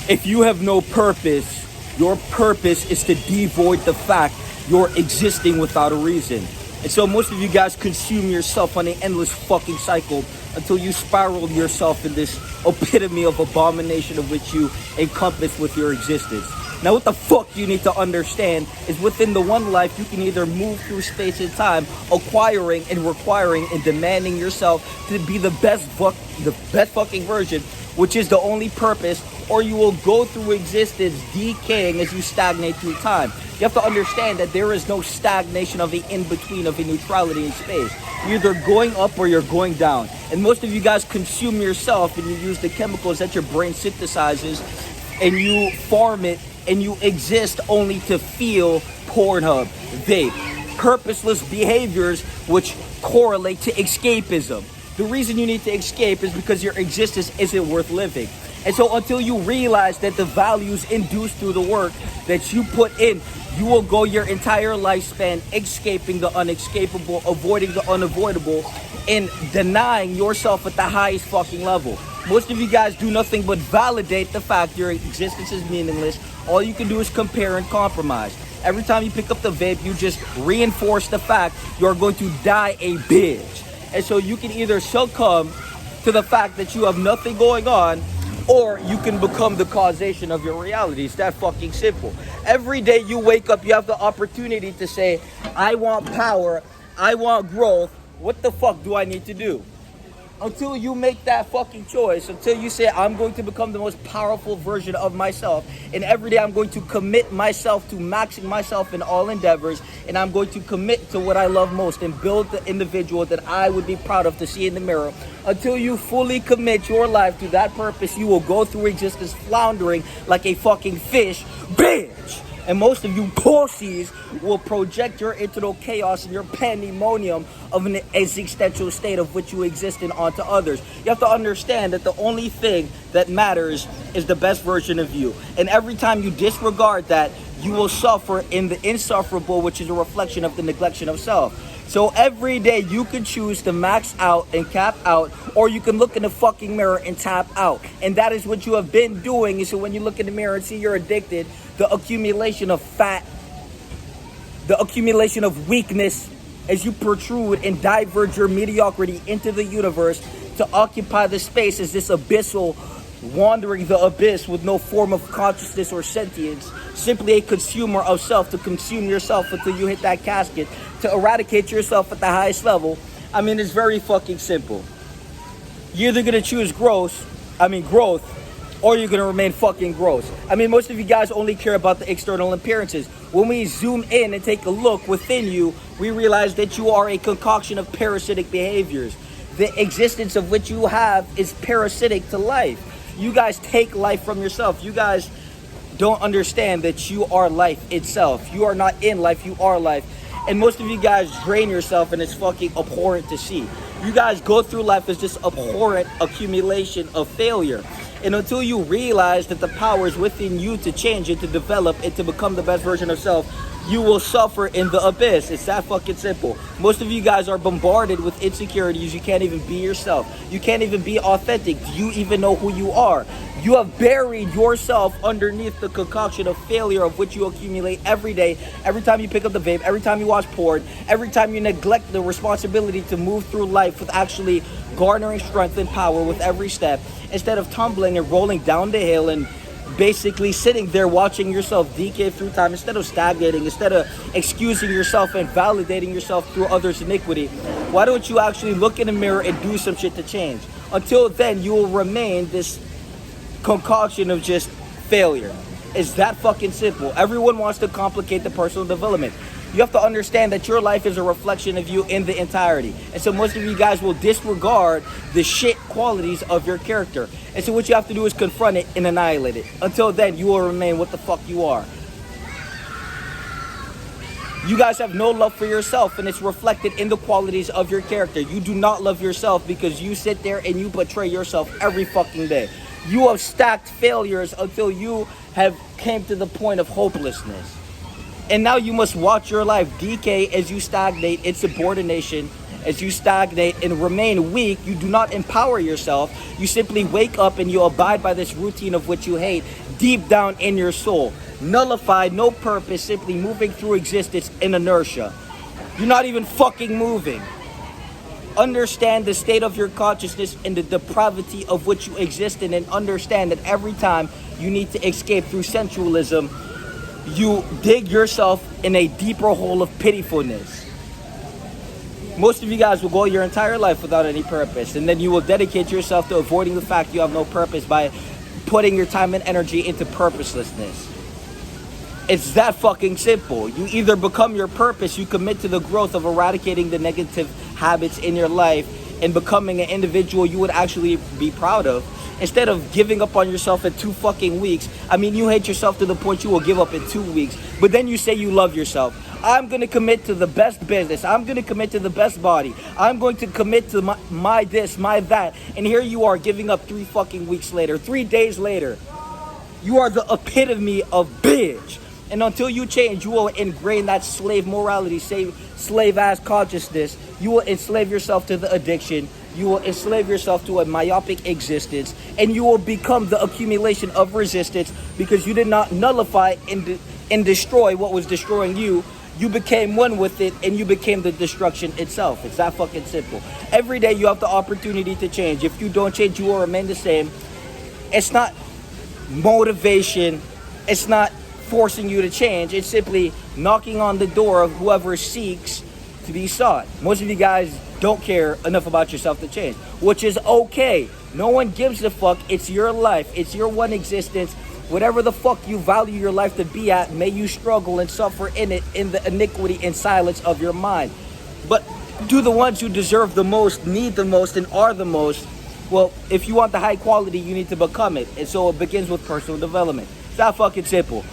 If you have no purpose, your purpose is to devoid the fact you're existing without a reason. And so most of you guys consume yourself on an endless fucking cycle until you spiral yourself in this epitome of abomination of which you encompass with your existence. Now what the fuck you need to understand is within the one life you can either move through space and time, acquiring and requiring and demanding yourself to be the best fucking version, which is the only purpose, or you will go through existence decaying as you stagnate through time. You have to understand that there is no stagnation of the in-between of a neutrality in space. You're either going up or you're going down. And most of you guys consume yourself and you use the chemicals that your brain synthesizes and you farm it and you exist only to feel Pornhub, vape, purposeless behaviors which correlate to escapism. The reason you need to escape is because your existence isn't worth living. And so until you realize that the values induced through the work that you put in, you will go your entire lifespan escaping the unescapable, avoiding the unavoidable, and denying yourself at the highest fucking level. Most of you guys do nothing but validate the fact your existence is meaningless. All you can do is compare and compromise. Every time you pick up the vape, you just reinforce the fact you're going to die a bitch. And so you can either succumb to the fact that you have nothing going on, or you can become the causation of your reality. It's that fucking simple. Every day you wake up, you have the opportunity to say, I want power, I want growth. What the fuck do I need to do? Until you make that fucking choice, until you say, I'm going to become the most powerful version of myself, and every day I'm going to commit myself to maxing myself in all endeavors, and I'm going to commit to what I love most and build the individual that I would be proud of to see in the mirror. Until you fully commit your life to that purpose, you will go through existence floundering like a fucking fish, bitch! And most of you pussies will project your internal chaos and your pandemonium of an existential state of which you exist in onto others. You have to understand that the only thing that matters is the best version of you. And every time you disregard that, you will suffer in the insufferable, which is a reflection of the neglection of self. So every day you can choose to max out and cap out, or you can look in the fucking mirror and tap out. And that is what you have been doing. And so when you look in the mirror and see you're addicted, the accumulation of fat, the accumulation of weakness as you protrude and diverge your mediocrity into the universe to occupy the space as this abyssal wandering the abyss with no form of consciousness or sentience, simply a consumer of self to consume yourself until you hit that casket, to eradicate yourself at the highest level. I mean, it's very fucking simple. You're either gonna choose growth, or you're gonna remain fucking gross. I mean, most of you guys only care about the external appearances. When we zoom in and take a look within you, we realize that you are a concoction of parasitic behaviors. The existence of which you have is parasitic to life. You guys take life from yourself. You guys don't understand that you are life itself. You are not in life, you are life. And most of you guys drain yourself, and it's fucking abhorrent to see. You guys go through life as this abhorrent accumulation of failure. And until you realize that the power is within you to change it, to develop it, to become the best version of self, you will suffer in the abyss. It's that fucking simple. Most of you guys are bombarded with insecurities. You can't even be yourself. You can't even be authentic. Do you even know who you are? You have buried yourself underneath the concoction of failure of which you accumulate every day, every time you pick up the vape, every time you watch porn, every time you neglect the responsibility to move through life with actually garnering strength and power with every step, instead of tumbling and rolling down the hill and basically sitting there watching yourself decay through time, instead of stagnating, instead of excusing yourself and validating yourself through others' iniquity. Why don't you actually look in the mirror and do some shit to change? Until then, you will remain this concoction of just failure. It's that fucking simple. Everyone wants to complicate the personal development. You have to understand that your life is a reflection of you in the entirety. And so most of you guys will disregard the shit qualities of your character. And so what you have to do is confront it and annihilate it. Until then, you will remain what the fuck you are. You guys have no love for yourself, and it's reflected in the qualities of your character. You do not love yourself because you sit there and you betray yourself every fucking day. You have stacked failures until you have came to the point of hopelessness. And now you must watch your life decay as you stagnate in subordination as you stagnate and remain weak, you do not empower yourself. You simply wake up and you abide by this routine of what you hate deep down in your soul. Nullified, no purpose, simply moving through existence in inertia. You're not even fucking moving. Understand the state of your consciousness and the depravity of which you exist in, and understand that every time you need to escape through sensualism, you dig yourself in a deeper hole of pitifulness. Most of you guys will go your entire life without any purpose, and then you will dedicate yourself to avoiding the fact you have no purpose by putting your time and energy into purposelessness. It's that fucking simple. You either become your purpose, you commit to the growth of eradicating the negative habits in your life and becoming an individual you would actually be proud of, instead of giving up on yourself in 2 fucking weeks. I mean, you hate yourself to the point you will give up in 2 weeks, but then you say you love yourself. I'm going to commit to the best business. I'm going to commit to the best body. I'm going to commit to my this, my that. And here you are giving up 3 fucking weeks later, 3 days later. You are the epitome of bitch. And until you change, you will ingrain that slave morality, slave-ass consciousness. You will enslave yourself to the addiction. You will enslave yourself to a myopic existence. And you will become the accumulation of resistance because you did not nullify and destroy what was destroying you. You became one with it, and you became the destruction itself. It's that fucking simple. Every day you have the opportunity to change. If you don't change, you will remain the same. It's not motivation. It's not forcing you to change. It's simply knocking on the door of whoever seeks to be sought. Most of you guys don't care enough about yourself to change, which is okay. No one gives a fuck. It's your life. It's your one existence. Whatever the fuck you value your life to be at, may you struggle and suffer in it, in the iniquity and silence of your mind. But to the ones who deserve the most, need the most, and are the most, well, if you want the high quality, you need to become it. And so it begins with personal development. It's that fucking simple.